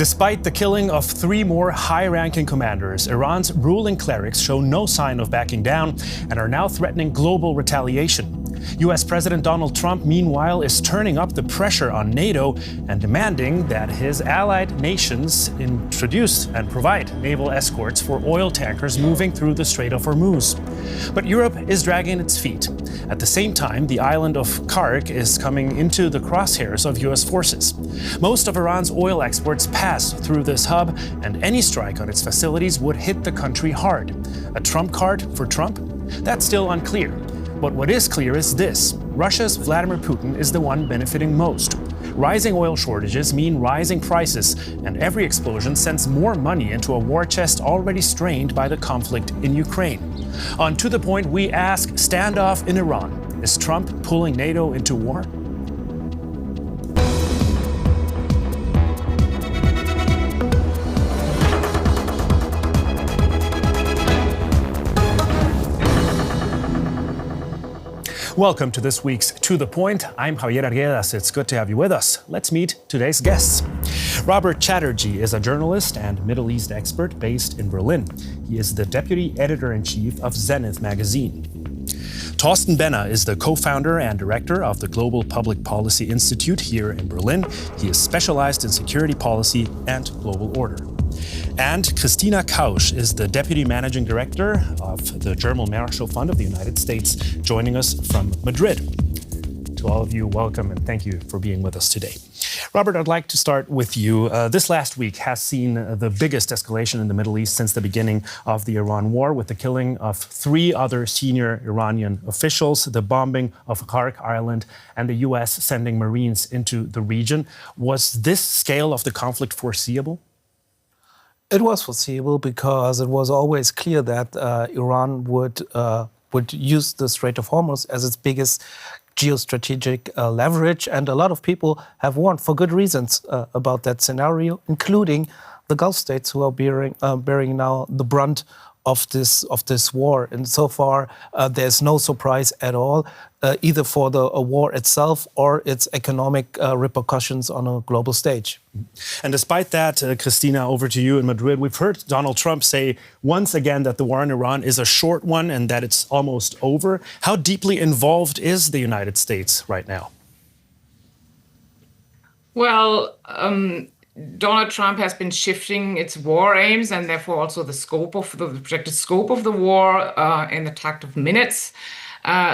Despite the killing of 3 more high-ranking commanders, Iran's ruling clerics show no sign of backing down and are now threatening global retaliation. U.S. President Donald Trump, meanwhile, is turning up the pressure on NATO and demanding that his allied nations introduce and provide naval escorts for oil tankers moving through the Strait of Hormuz. But Europe is dragging its feet. At the same time, the island of Kark is coming into the crosshairs of U.S. forces. Most of Iran's oil exports pass through this hub, and any strike on its facilities would hit the country hard. A trump card for Trump? That's still unclear. But what is clear is this: Russia's Vladimir Putin is the one benefiting most. Rising oil shortages mean rising prices, and every explosion sends more money into a war chest already strained by the conflict in Ukraine. On To The Point, we ask, standoff in Iran. Is Trump pulling NATO into war? Welcome to this week's To The Point. I'm Javier Arguedas. It's good to have you with us. Let's meet today's guests. Robert Chatterjee is a journalist and Middle East expert based in Berlin. He is the deputy editor-in-chief of Zenith magazine. Thorsten Benner is the co-founder and director of the Global Public Policy Institute here in Berlin. He is specialized in security policy and global order. And Christina Kausch is the Deputy Managing Director of the German Marshall Fund of the United States, joining us from Madrid. To all of you, welcome and thank you for being with us today. Robert, I'd like to start with you. This last week has seen the biggest escalation in the Middle East since the beginning of the Iran war, with the killing of 3 other senior Iranian officials, the bombing of Kark Island, and the U.S. sending Marines into the region. Was this scale of the conflict foreseeable? It was foreseeable because it was always clear that Iran would use the Strait of Hormuz as its biggest geostrategic leverage, and a lot of people have warned for good reasons about that scenario, including the Gulf states, who are bearing now the brunt of this war. And so far, there's no surprise at all, either for the war itself or its economic repercussions on a global stage. And despite that, Christina, over to you in Madrid. We've heard Donald Trump say once again that the war in Iran is a short one and that it's almost over. How deeply involved is the United States right now? Well, Donald Trump has been shifting its war aims and therefore also the projected scope of the war in the tact of minutes.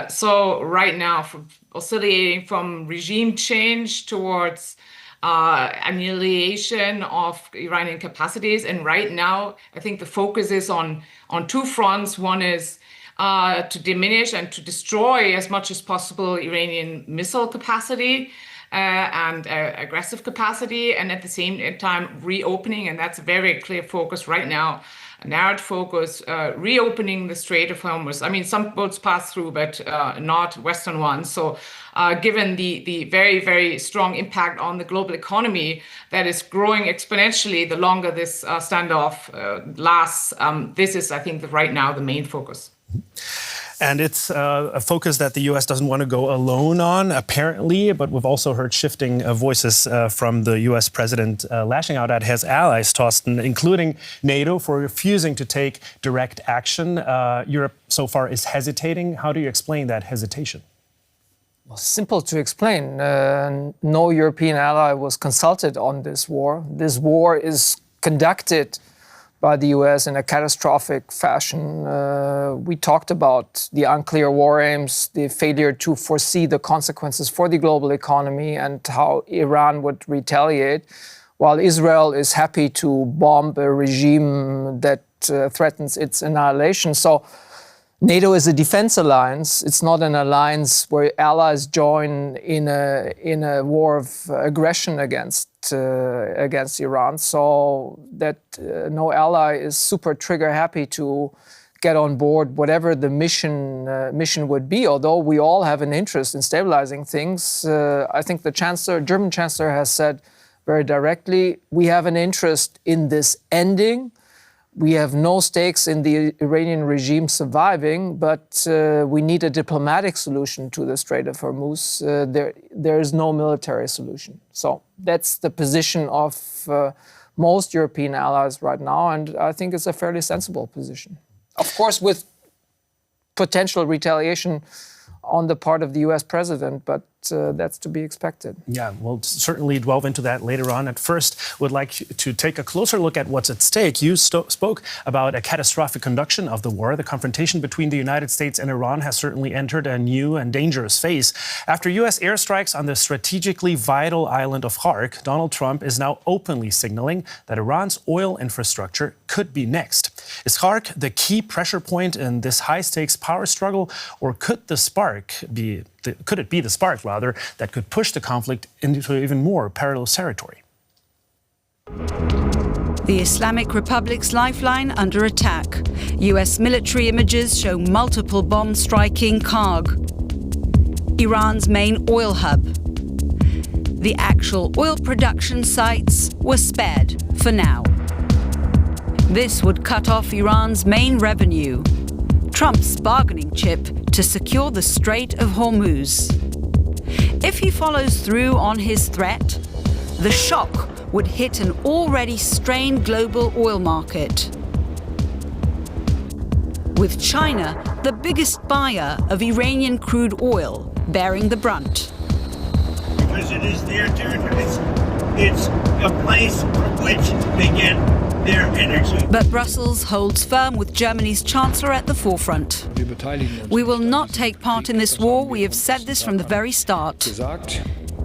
So right now, oscillating from regime change towards annihilation of Iranian capacities. And right now, I think the focus is on 2 fronts. One is to diminish and to destroy as much as possible Iranian missile capacity and aggressive capacity, and at the same time reopening, and that's a very clear focus right now, a narrowed focus, reopening the Strait of Hormuz. I mean, some boats pass through, but not Western ones. So given the very, very strong impact on the global economy that is growing exponentially the longer this standoff lasts, this is, I think, right now the main focus. And it's a focus that the U.S. doesn't want to go alone on, apparently, but we've also heard shifting voices from the U.S. president lashing out at his allies, Thorsten, including NATO, for refusing to take direct action. Europe so far is hesitating. How do you explain that hesitation? Well, simple to explain. No European ally was consulted on this war. This war is conducted by the US in a catastrophic fashion. We talked about the unclear war aims, the failure to foresee the consequences for the global economy and how Iran would retaliate, while Israel is happy to bomb a regime that threatens its annihilation. So NATO is a defense alliance. It's not an alliance where allies join in a war of aggression against Iran. So that no ally is super trigger happy to get on board whatever the mission would be. Although we all have an interest in stabilizing things, I think the German chancellor has said very directly, we have an interest in this ending. We have no stakes in the Iranian regime surviving, but we need a diplomatic solution to the Strait of Hormuz. There is no military solution. So that's the position of most European allies right now, and I think it's a fairly sensible position. Of course, with potential retaliation on the part of the US president, but that's to be expected. Yeah, we'll certainly delve into that later on. At first, would like to take a closer look at what's at stake. You spoke about a catastrophic conduction of the war. The confrontation between the United States and Iran has certainly entered a new and dangerous phase. After US airstrikes on the strategically vital island of Khark, Donald Trump is now openly signaling that Iran's oil infrastructure could be next. Is Khark the key pressure point in this high-stakes power struggle, or could it be the spark, rather, that could push the conflict into even more perilous territory? The Islamic Republic's lifeline under attack. US military images show multiple bombs striking Kharg, Iran's main oil hub. The actual oil production sites were spared for now. This would cut off Iran's main revenue, Trump's bargaining chip to secure the Strait of Hormuz. If he follows through on his threat, the shock would hit an already strained global oil market, with China, the biggest buyer of Iranian crude oil, bearing the brunt. Because it is their territory. It's a place from which they get their energy. But Brussels holds firm with Germany's chancellor at the forefront. We will not take part in this war. We have said this from the very start.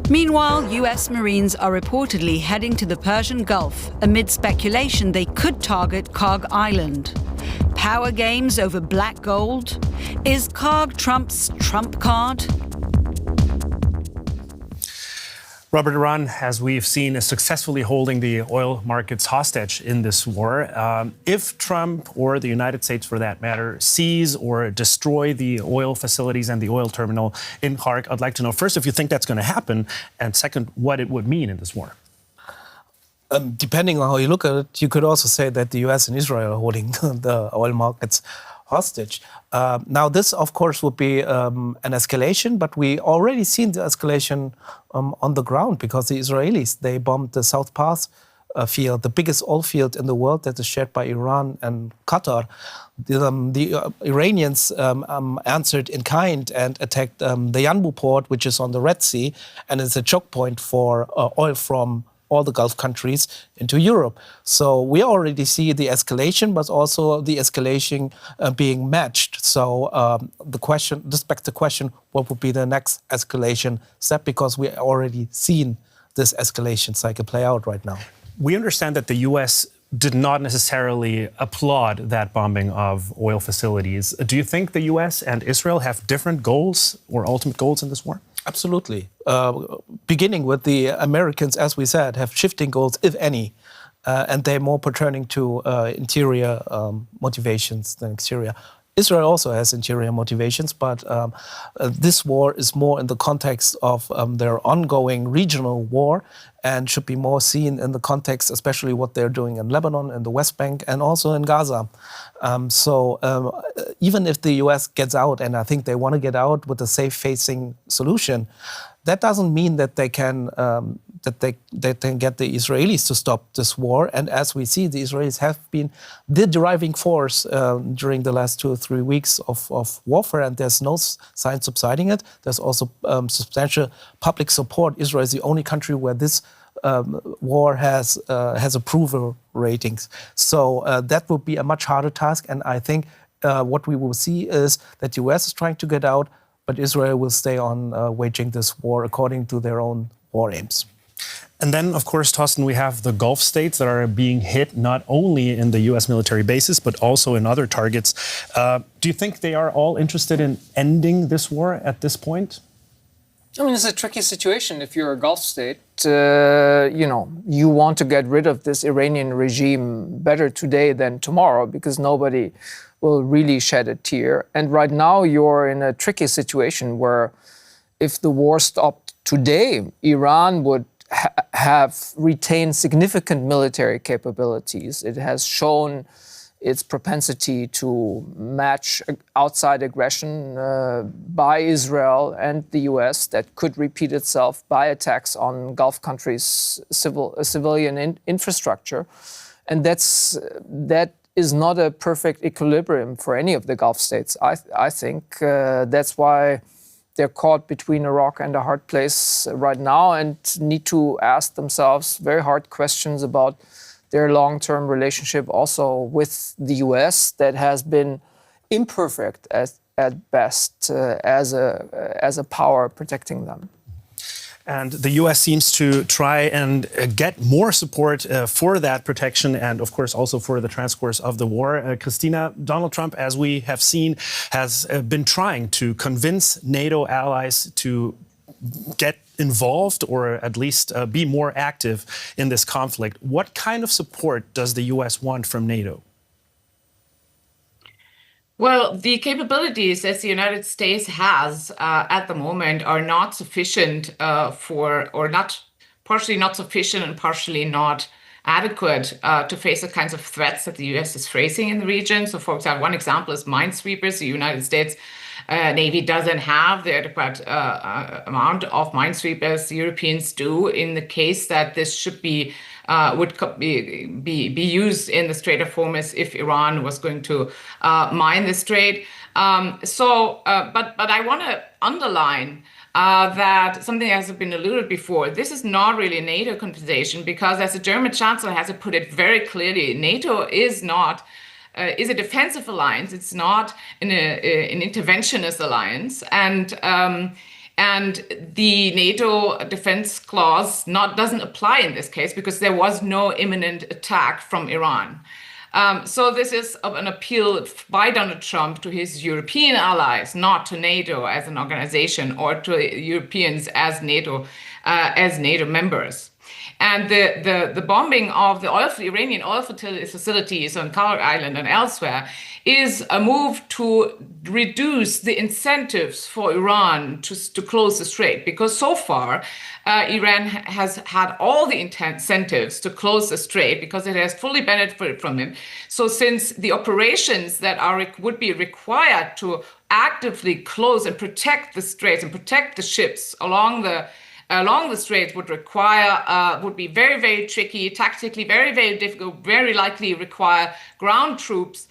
Meanwhile, US Marines are reportedly heading to the Persian Gulf amid speculation they could target Kharg Island. Power games over black gold? Is Kharg Trump's trump card? Robert, Iran, as we've seen, is successfully holding the oil markets hostage in this war. If Trump, or the United States for that matter, seize or destroy the oil facilities and the oil terminal in Khark, I'd like to know first if you think that's going to happen, and second, what it would mean in this war. Depending on how you look at it, you could also say that the US and Israel are holding the oil markets hostage. Now, this, of course, would be an escalation, but we already seen the escalation on the ground, because the Israelis, they bombed the South Pass field, the biggest oil field in the world that is shared by Iran and Qatar. The Iranians answered in kind and attacked the Yanbu port, which is on the Red Sea, and it's a choke point for oil from all the Gulf countries into Europe. So we already see the escalation, but also the escalation being matched. So this begs the question, what would be the next escalation step? Because we already seen this escalation cycle play out right now. We understand that the US did not necessarily applaud that bombing of oil facilities. Do you think the US and Israel have different goals or ultimate goals in this war? Absolutely. Beginning with the Americans, as we said, have shifting goals, if any, and they're more pertaining to interior motivations than exterior. Israel also has interior motivations, but this war is more in the context of their ongoing regional war, and should be more seen in the context, especially what they're doing in Lebanon, in the West Bank, and also in Gaza. Even if the US gets out, and I think they want to get out with a safe-facing solution, that doesn't mean that they can get the Israelis to stop this war. And as we see, the Israelis have been the driving force during the last 2 or 3 weeks of warfare, and there's no sign subsiding it. There's also substantial public support. Israel is the only country where this war has approval ratings. So that would be a much harder task. And I think what we will see is that the US is trying to get out, but Israel will stay on waging this war according to their own war aims. And then, of course, Thorsten, we have the Gulf states that are being hit not only in the U.S. military bases, but also in other targets. Do you think they are all interested in ending this war at this point? I mean, it's a tricky situation. If you're a Gulf state, you want to get rid of this Iranian regime better today than tomorrow, because nobody will really shed a tear. And right now you're in a tricky situation where if the war stopped today, Iran would have retained significant military capabilities. It has shown its propensity to match outside aggression by Israel and the US that could repeat itself by attacks on Gulf countries' civilian infrastructure. And that is not a perfect equilibrium for any of the Gulf states. I think that's why they're caught between a rock and a hard place right now and need to ask themselves very hard questions about their long-term relationship also with the US that has been imperfect at best as a power protecting them. And the US seems to try and get more support for that protection and, of course, also for the transcourse of the war. Christina, Donald Trump, as we have seen, has been trying to convince NATO allies to get involved or at least be more active in this conflict. What kind of support does the US want from NATO? Well, the capabilities as the United States has at the moment are not sufficient partially not sufficient and partially not adequate to face the kinds of threats that the US is facing in the region. So, for example, one example is minesweepers. The United States Navy doesn't have the adequate amount of minesweepers. The Europeans do, in the case that this should be would be used in the Strait of Hormuz if Iran was going to mine the strait. But I want to underline that something that has been alluded before. This is not really a NATO conversation because, as the German Chancellor has put it very clearly, NATO is a defensive alliance. It's not an interventionist alliance, and the NATO defense clause doesn't apply in this case because there was no imminent attack from Iran. So this is an appeal by Donald Trump to his European allies, not to NATO as an organization or to Europeans as NATO members. And the bombing of the Iranian oil facilities on Kar Island and elsewhere is a move to reduce the incentives for Iran to close the strait, because so far Iran has had all the incentives to close the strait because it has fully benefited from it. So since the operations that would be required to actively close and protect the straits and protect the ships along the straits would be very, very tricky, tactically very, very difficult, very likely require ground troops.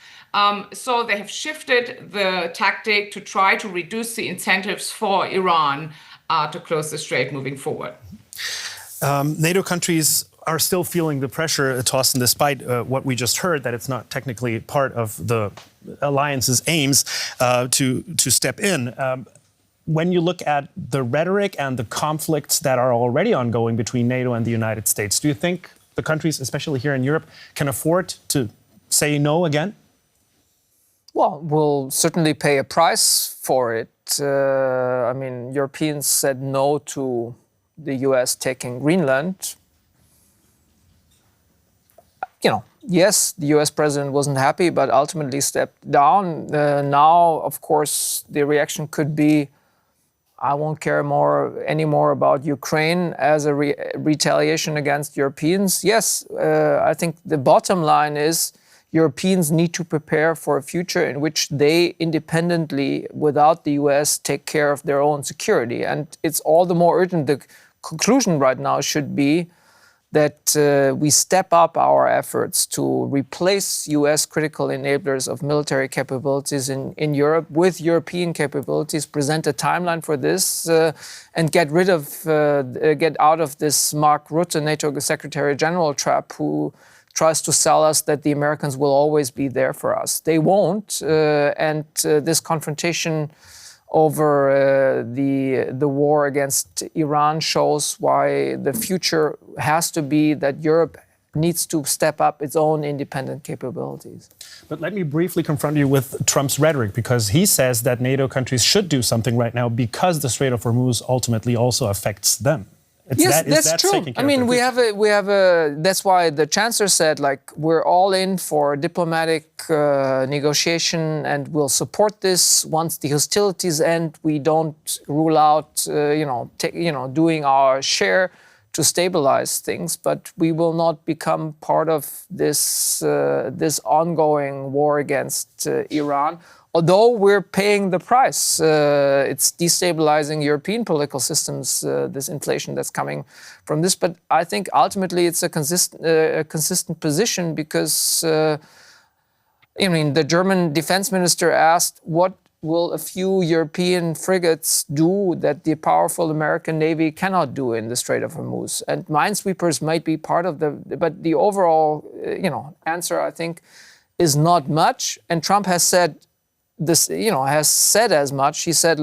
So they have shifted the tactic to try to reduce the incentives for Iran to close the strait moving forward. NATO countries are still feeling the pressure, Thorsten, despite what we just heard, that it's not technically part of the alliance's aims to step in. When you look at the rhetoric and the conflicts that are already ongoing between NATO and the United States, do you think the countries, especially here in Europe, can afford to say no again? Well, we'll certainly pay a price for it. I mean, Europeans said no to the US taking Greenland. Yes, the US president wasn't happy, but ultimately stepped down. Now, of course, the reaction could be, I won't care anymore about Ukraine as a retaliation against Europeans. Yes, I think the bottom line is Europeans need to prepare for a future in which they independently, without the US, take care of their own security. And it's all the more urgent. The conclusion right now should be that we step up our efforts to replace US critical enablers of military capabilities in Europe with European capabilities, present a timeline for this, and get out of this Mark Rutte, NATO Secretary General trap, who tries to sell us that the Americans will always be there for us. They won't, and this confrontation over the war against Iran shows why the future has to be that Europe needs to step up its own independent capabilities. But let me briefly confront you with Trump's rhetoric, because he says that NATO countries should do something right now because the Strait of Hormuz ultimately also affects them. Yes, that's true. I mean, we have a. That's why the chancellor said, like, we're all in for diplomatic negotiation, and we'll support this once the hostilities end. We don't rule out, doing our share to stabilize things, but we will not become part of this ongoing war against Iran. Although we're paying the price, it's destabilizing European political systems, this inflation that's coming from this. But I think ultimately it's a consistent position because, the German defense minister asked, what will a few European frigates do that the powerful American Navy cannot do in the Strait of Hormuz? And minesweepers might be part of but the overall, answer, I think, is not much. And Trump has said this, has said as much. He said,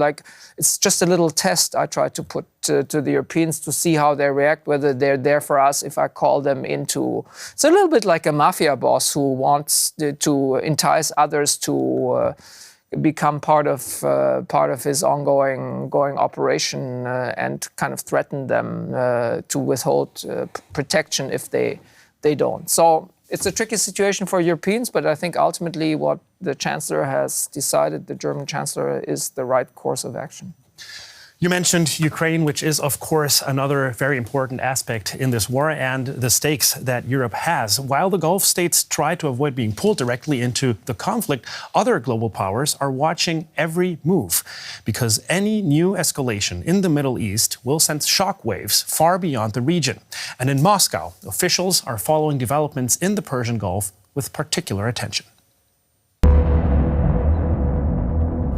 it's just a little test I try to put to the Europeans to see how they react, whether they're there for us if I call them into. It's a little bit like a mafia boss who wants to entice others to become part of his ongoing operation and kind of threaten them to withhold protection if they don't. So it's a tricky situation for Europeans, but I think ultimately what the Chancellor has decided, the German Chancellor, is the right course of action. You mentioned Ukraine, which is, of course, another very important aspect in this war and the stakes that Europe has. While the Gulf states try to avoid being pulled directly into the conflict, other global powers are watching every move because any new escalation in the Middle East will send shockwaves far beyond the region. And in Moscow, officials are following developments in the Persian Gulf with particular attention.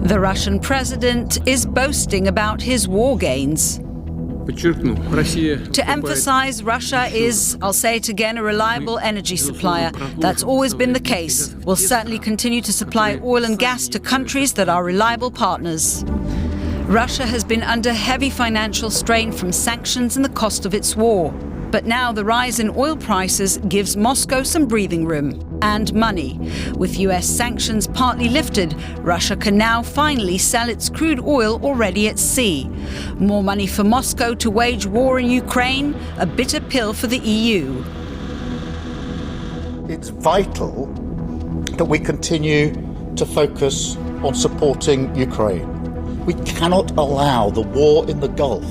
The Russian president is boasting about his war gains. To emphasize, Russia is, I'll say it again, a reliable energy supplier. That's always been the case. We'll certainly continue to supply oil and gas to countries that are reliable partners. Russia has been under heavy financial strain from sanctions and the cost of its war. But now the rise in oil prices gives Moscow some breathing room and money. With US sanctions partly lifted, Russia can now finally sell its crude oil already at sea. More money for Moscow to wage war in Ukraine, a bitter pill for the EU. It's vital that we continue to focus on supporting Ukraine. We cannot allow the war in the Gulf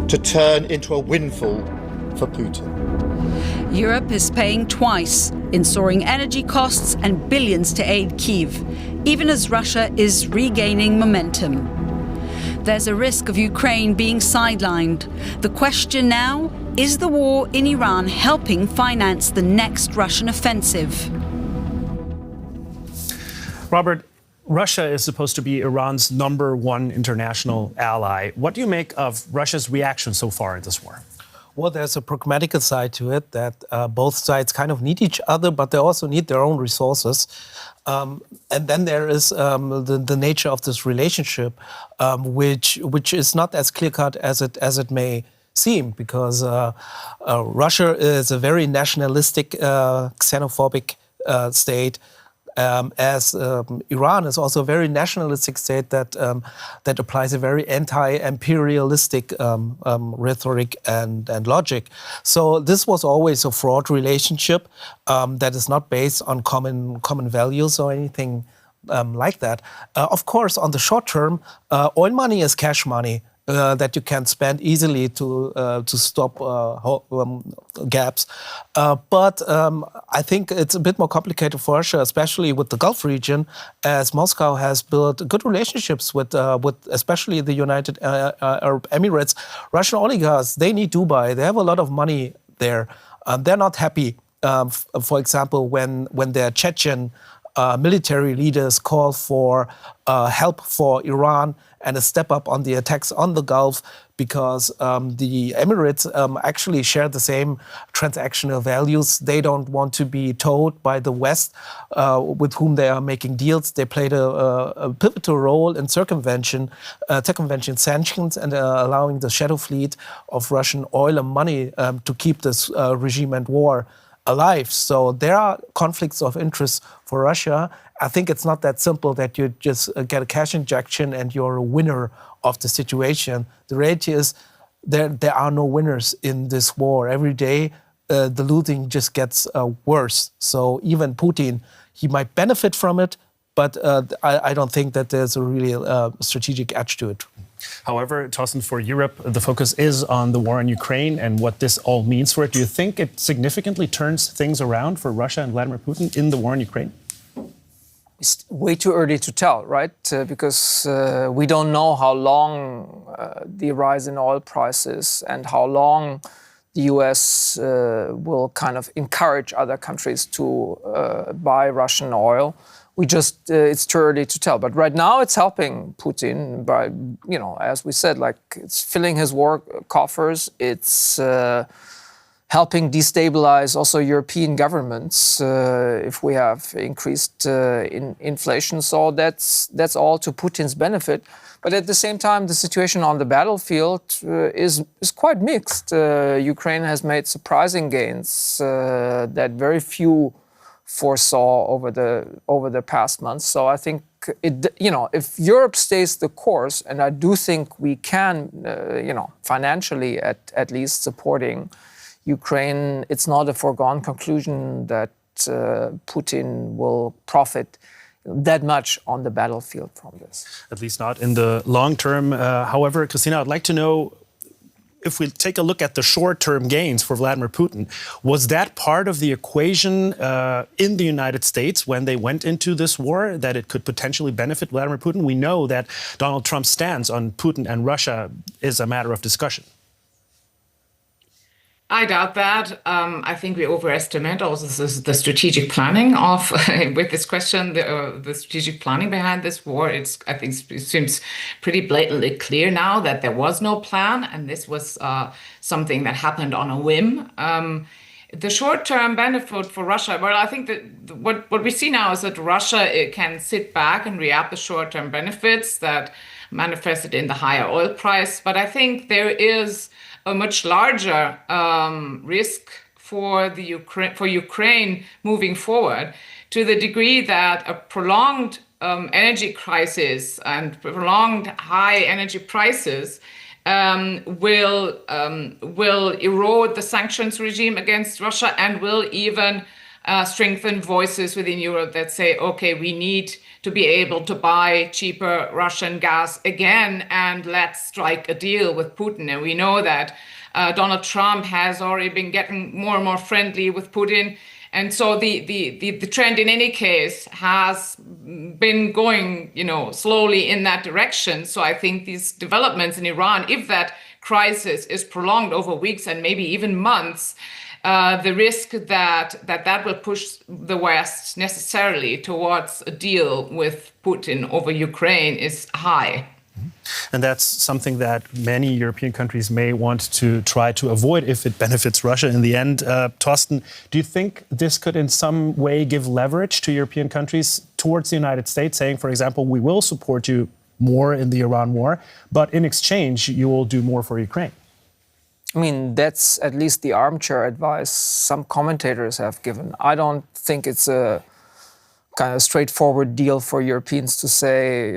to turn into a windfall for Putin. Europe is paying twice in soaring energy costs and billions to aid Kyiv, even as Russia is regaining momentum. There's a risk of Ukraine being sidelined. The question now, is the war in Iran helping finance the next Russian offensive? Robert, Russia is supposed to be Iran's #1 international ally. What do you make of Russia's reaction so far in this war? Well, there's a pragmatical side to it that both sides kind of need each other, but they also need their own resources. And then there is the nature of this relationship, which is not as clear-cut as it may seem, because Russia is a very nationalistic, xenophobic state. As Iran is also a very nationalistic state that applies a very anti-imperialistic rhetoric and logic. So this was always a fraught relationship that is not based on common values or anything like that. Of course, on the short term, oil money is cash money. That you can spend easily to stop gaps. But I think it's a bit more complicated for Russia, especially with the Gulf region, as Moscow has built good relationships with especially the United Arab Emirates. Russian oligarchs, they need Dubai. They have a lot of money there. They're not happy, for example, when their Chechen military leaders call for help for Iran and a step up on the attacks on the Gulf, because the Emirates actually share the same transactional values. They don't want to be told by the West with whom they are making deals. They played a pivotal role in circumvention sanctions and allowing the shadow fleet of Russian oil and money to keep this regime and war alive. So there are conflicts of interest for Russia. I think it's not that simple that you just get a cash injection and you're a winner of the situation. The reality is there are no winners in this war. Every day the looting just gets worse. So even Putin, he might benefit from it, but I don't think that there's a really strategic edge to it. However, Thorsten, for Europe, the focus is on the war in Ukraine and what this all means for it. Do you think it significantly turns things around for Russia and Vladimir Putin in the war in Ukraine? It's way too early to tell, right? Because we don't know how long the rise in oil prices and how long the US will kind of encourage other countries to buy Russian oil. It's too early to tell. But right now it's helping Putin by, as we said, like it's filling his war coffers. It's helping destabilize also European governments if we have increased inflation. So that's all to Putin's benefit. But at the same time, the situation on the battlefield is quite mixed. Ukraine has made surprising gains that very few foresaw over the past months. So I think if Europe stays the course, and I do think we can, financially at least supporting Ukraine, it's not a foregone conclusion that Putin will profit that much on the battlefield from this. At least not in the long term. However, Christina, I'd like to know, if we take a look at the short-term gains for Vladimir Putin, was that part of the equation in the United States when they went into this war, that it could potentially benefit Vladimir Putin? We know that Donald Trump's stance on Putin and Russia is a matter of discussion. I doubt that. I think we overestimate also the strategic planning of with this question, the strategic planning behind this war. I think it seems pretty blatantly clear now that there was no plan, and this was something that happened on a whim. The short-term benefit for Russia, well, I think that what we see now is that Russia can sit back and reap the short-term benefits that manifested in the higher oil price. But I think there is a much larger risk for Ukraine moving forward, to the degree that a prolonged energy crisis and prolonged high energy prices will erode the sanctions regime against Russia, and will even strengthen voices within Europe that say, okay, we need to be able to buy cheaper Russian gas again, and let's strike a deal with Putin. And we know that Donald Trump has already been getting more and more friendly with Putin. And so the trend in any case has been going, slowly in that direction. So I think these developments in Iran, if that crisis is prolonged over weeks and maybe even months, the risk that will push the West necessarily towards a deal with Putin over Ukraine is high. And that's something that many European countries may want to try to avoid if it benefits Russia in the end. Thorsten, do you think this could in some way give leverage to European countries towards the United States, saying, for example, we will support you more in the Iran war, but in exchange, you will do more for Ukraine? I mean, that's at least the armchair advice some commentators have given. I don't think it's a kind of straightforward deal for Europeans to say,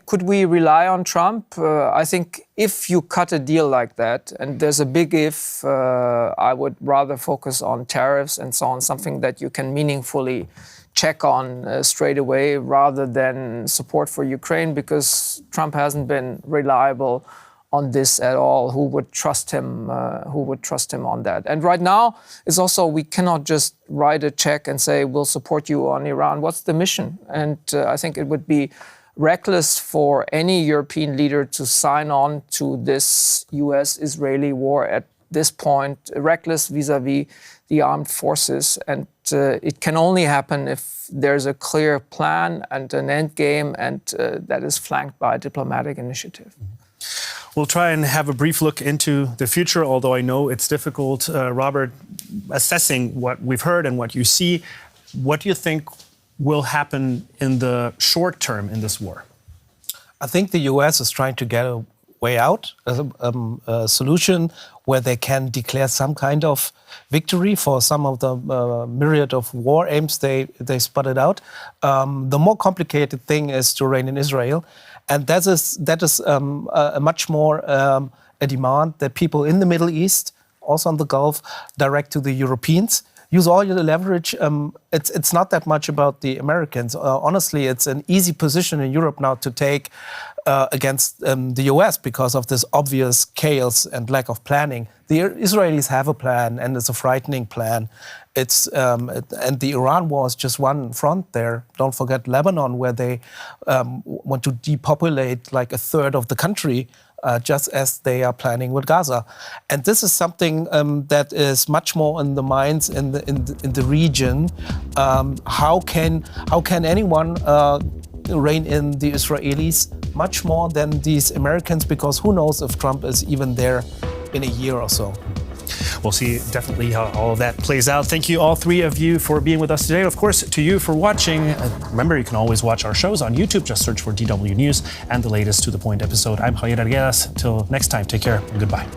could we rely on Trump? I think if you cut a deal like that, and there's a big if, I would rather focus on tariffs and so on, something that you can meaningfully check on straight away, rather than support for Ukraine, because Trump hasn't been reliable on this at all. Who would trust him? On that? And right now, it's also, we cannot just write a check and say we'll support you on Iran. What's the mission? And I think it would be reckless for any European leader to sign on to this US-Israeli war at this point. Reckless vis-a-vis the armed forces, and it can only happen if there's a clear plan and an end game, and that is flanked by a diplomatic initiative. We'll try and have a brief look into the future, although I know it's difficult. Robert, assessing what we've heard and what you see, what do you think will happen in the short term in this war? I think the US is trying to get a way out, a solution where they can declare some kind of victory for some of the myriad of war aims they spotted out. The more complicated thing is to reign in Israel. And that is a much more a demand that people in the Middle East, also on the Gulf, direct to the Europeans. use all your leverage. It's not that much about the Americans. Honestly, it's an easy position in Europe now to take against the US because of this obvious chaos and lack of planning. The Israelis have a plan, and it's a frightening plan. And the Iran war is just one front there. Don't forget Lebanon, where they want to depopulate like a third of the country, just as they are planning with Gaza. And this is something that is much more in the minds in the region. How can anyone rein in the Israelis much more than these Americans? Because who knows if Trump is even there in a year or so. We'll see definitely how all of that plays out. Thank you, all three of you, for being with us today. Of course, to you for watching. Remember, you can always watch our shows on YouTube. Just search for DW News and the latest To The Point episode. I'm Javier Arguedas. Till next time, take care and goodbye.